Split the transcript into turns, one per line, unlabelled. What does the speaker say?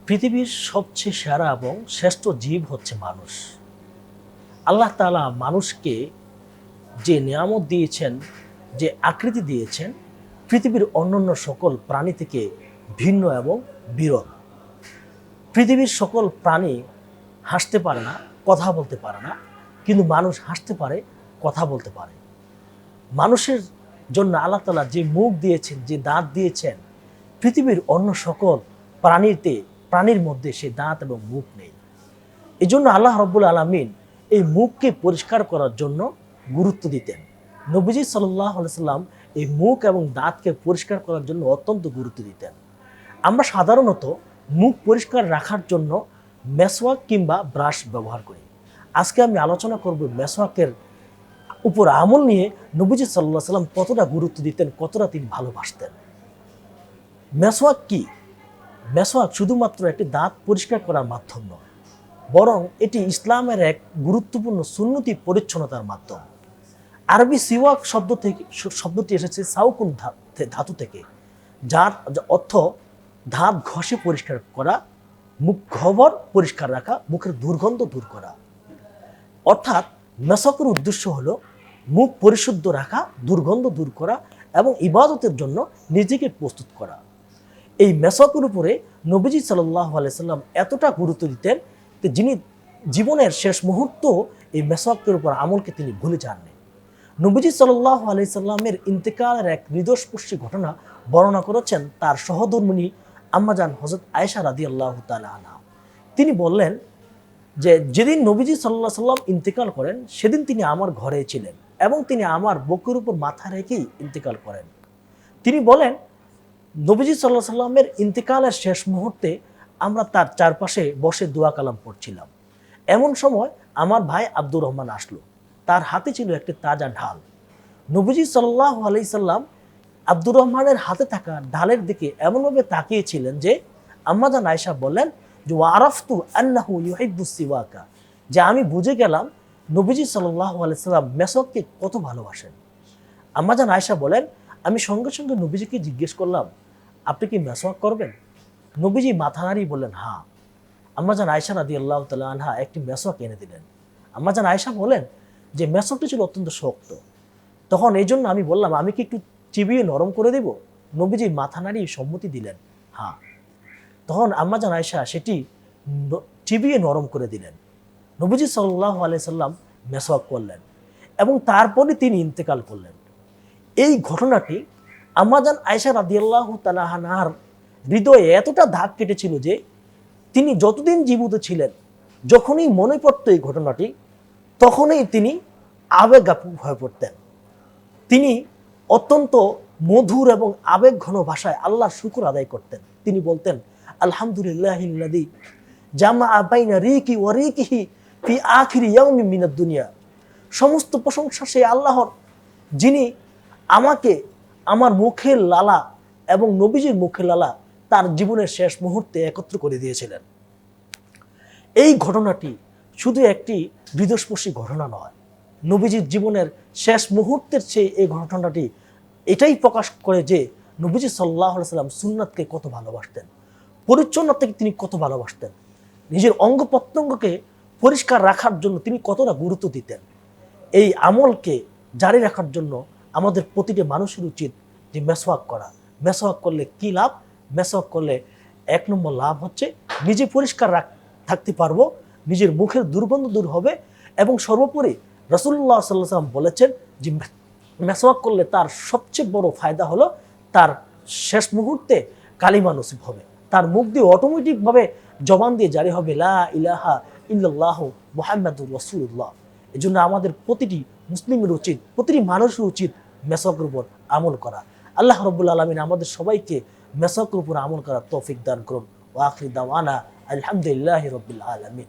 পৃথিবীর সবচেয়ে সেরা এবং শ্রেষ্ঠ জীব হচ্ছে মানুষ। আল্লাহ তাআলা মানুষকে যে নিয়ামত দিয়েছেন, যে আকৃতি দিয়েছেন, পৃথিবীর অন্যান্য সকল প্রাণী থেকে ভিন্ন এবং বিরল। পৃথিবীর সকল প্রাণী হাসতে পারে না, কথা বলতে পারে না, কিন্তু মানুষ হাসতে পারে, কথা বলতে পারে। মানুষের জন্য আল্লাহ তাআলা যে মুখ দিয়েছেন, যে দাঁত দিয়েছেন, পৃথিবীর অন্য সকল প্রাণীর মধ্যে সে দাঁত এবং মুখ নেই। এই জন্য আল্লাহ রাব্বুল আলামিন এই মুখকে পরিষ্কার করার জন্য গুরুত্ব দিতেন। নবীজি সাল্লাল্লাহু আলাইহি সাল্লাম এই মুখ এবং দাঁতকে পরিষ্কার করার জন্য অত্যন্ত গুরুত্ব দিতেন। আমরা সাধারণত মুখ পরিষ্কার রাখার জন্য মেসওয়াক কিংবা ব্রাশ ব্যবহার করি। আজকে আমি আলোচনা করব মেসওয়াকের উপর আমল নিয়ে নবীজি সাল্লাল্লাহু আলাইহি সাল্লাম কতটা গুরুত্ব দিতেন, কতটা তিনি ভালোবাসতেন। মেসওয়াক কি? মেসওয়াক শুধুমাত্র একটি দাঁত পরিষ্কার করার মাধ্যম নয়, বরং এটি ইসলামের এক গুরুত্বপূর্ণ সুন্নতি পরিচ্ছন্নতার মাধ্যম। আরবি সিওয়াক শব্দটি এসেছে সাউকুন ধাতু থেকে, যার অর্থ দাঁত ঘষে পরিষ্কার করা, মুখ গহ্বর পরিষ্কার রাখা, মুখের দুর্গন্ধ দূর করা। অর্থাৎ মেসওয়াকের উদ্দেশ্য হলো মুখ পরিশুদ্ধ রাখা, দুর্গন্ধ দূর করা এবং ইবাদতের জন্য নিজেকে প্রস্তুত করা। এই মেসওয়াকের উপরে নবীজি সাল্লাল্লাহু আলাইহি সাল্লাম এতটা গুরুত্ব দিতেন যে যিনি জীবনের শেষ মুহূর্ত এই মেসওয়াকের উপর আমলকে তিনি ভুলে যাননি। নবীজি সাল্লাল্লাহু আলাইহি সাল্লামের ইন্তেকালের এক হৃদয়স্পর্শী ঘটনা বর্ণনা করেছেন তার সহধর্মিণী আম্মাজান হযরত আয়েশা রাদিয়াল্লাহু তাআলা আনহা। তিনি বললেন যে যেদিন নবীজি সাল্লাল্লাহু আলাইহি সাল্লাম ইন্তেকাল করেন সেদিন তিনি আমার ঘরে ছিলেন এবং তিনি আমার বুকের উপর মাথা রেখেই ইন্তেকাল করেন। তিনি বলেন, নবীজি সাল্লাল্লাহু আলাইহি সাল্লামের ইন্তেকালের শেষ মুহূর্তে আমরা তার চারপাশে বসে দোয়া কালাম পড়ছিলাম। এমন সময় আমার ভাই আব্দুর রহমান আসলো। তার হাতে ছিল একটি তাজা ঢাল। নবীজি সাল্লাল্লাহু আলাইহি সাল্লাম আব্দুর রহমানের হাতে থাকা ঢালের দিকে এমনভাবে তাকিয়েছিলেন যে আম্মাজান আয়েশা বললেন যে ওয়ারাফতু আন্নাহু ইউহিব্বুস সিওয়াকা, যে আমি বুঝে গেলাম নবীজি সাল্লাল্লাহু আলাইহি সাল্লাম মেসওয়াককে কত ভালোবাসেন। আম্মাজান আয়েশা বলেন, আমি সঙ্গে সঙ্গে নবীজিকে জিজ্ঞেস করলাম, আপনি কি মেসওয়াক করবেন? নবীজি মাথা নাড়িয়ে বললেন, হ্যাঁ। আম্মাজান আয়েশা রাদিয়াল্লাহু তাআলা আনহা একটি মেসওয়াক এনে দিলেন। আম্মাজান আয়েশা বলেন যে মেসওয়াকটি ছিল অত্যন্ত শক্ত। তখন এই জন্য আমি বললাম, আমি কি একটু চিবিয়ে নরম করে দেব? নবীজি মাথা নাড়িয়ে সম্মতি দিলেন, হ্যাঁ। তখন আম্মাজান আয়েশা সেটি চিবিয়ে নরম করে দিলেন। নবীজি সাল্লাল্লাহু আলাইহি সাল্লাম মেসওয়াক করলেন এবং তারপরে তিনি ইন্তেকাল করলেন। এই ঘটনাটি আম্মাজান আয়েশা রাদিয়াল্লাহু তাআলা আনহার হৃদয়ে এতটা দাগ কেটেছিল যে তিনি যতদিন জীবিত ছিলেন যখনই মনে পড়ত এই ঘটনাটি তখনই তিনি আবেগাপ্লুত হয়ে পড়তেন। তিনি অত্যন্ত মধুর এবং আবেগঘন ভাষায় আল্লাহর শুকর আদায় করতেন। তিনি বলতেন, আলহামদুলিল্লাহিল্লাযী জামাআ বাইনা রিকি ওয়া রিকিহি ফি আখিরি ইয়াউমিন মিনাদ দুনিয়া। সমস্ত প্রশংসা সেই আল্লাহর, যিনি আমাকে আমার মুখের লালা এবং নবীজির মুখের লালা তার জীবনের শেষ মুহূর্তে একত্র করে দিয়েছিলেন। এই ঘটনাটি শুধু একটি হৃদয়স্পর্শী ঘটনা নয়, নবীজির জীবনের শেষ মুহূর্তের চেয়ে এই ঘটনাটি এটাই প্রকাশ করে যে নবীজি সাল্লাল্লাহু আলাইহি সাল্লাম সুন্নাতকে কত ভালোবাসতেন, পরিচ্ছন্নতাকে তিনি কত ভালোবাসতেন, নিজের অঙ্গ প্রত্যঙ্গকে পরিষ্কার রাখার জন্য তিনি কতটা গুরুত্ব দিতেন। এই আমলকে জারি রাখার জন্য আমাদের প্রতিটি মানুষের উচিত যে মেসওয়াক করা। মেসওয়াক করলে কি লাভ? মেসওয়াক করলে এক নম্বর লাভ হচ্ছে নিজে পরিষ্কার থাকতে পারবো, নিজের মুখের দুর্গন্ধ দূর হবে এবং সর্বোপরি রাসূলুল্লাহ সাল্লাল্লাহু আলাইহি ওয়াসাল্লাম বলেছেন যে মেসওয়াক করলে তার সবচেয়ে বড় ফায়দা হলো তার শেষ মুহূর্তে কালিমা নসিব হবে, তার মুখ দিয়ে অটোমেটিকভাবে জবান দিয়ে জারি হবে লা ইলাহা ইল্লাল্লাহু মুহাম্মাদুর রাসূলুল্লাহ। এই জন্য আমাদের প্রতিটি মুসলিমের উচিত, প্রতিটি মানুষের উচিত মেসওয়াকের উপর আমল করা। আল্লাহ রাব্বুল আলামিন আমাদের সবাইকে মেসওয়াকের উপর আমল করার তৌফিক দান করুন। ওয়া আখিরু দাওয়ানা আলহামদুলিল্লাহি রাব্বিল আলামিন।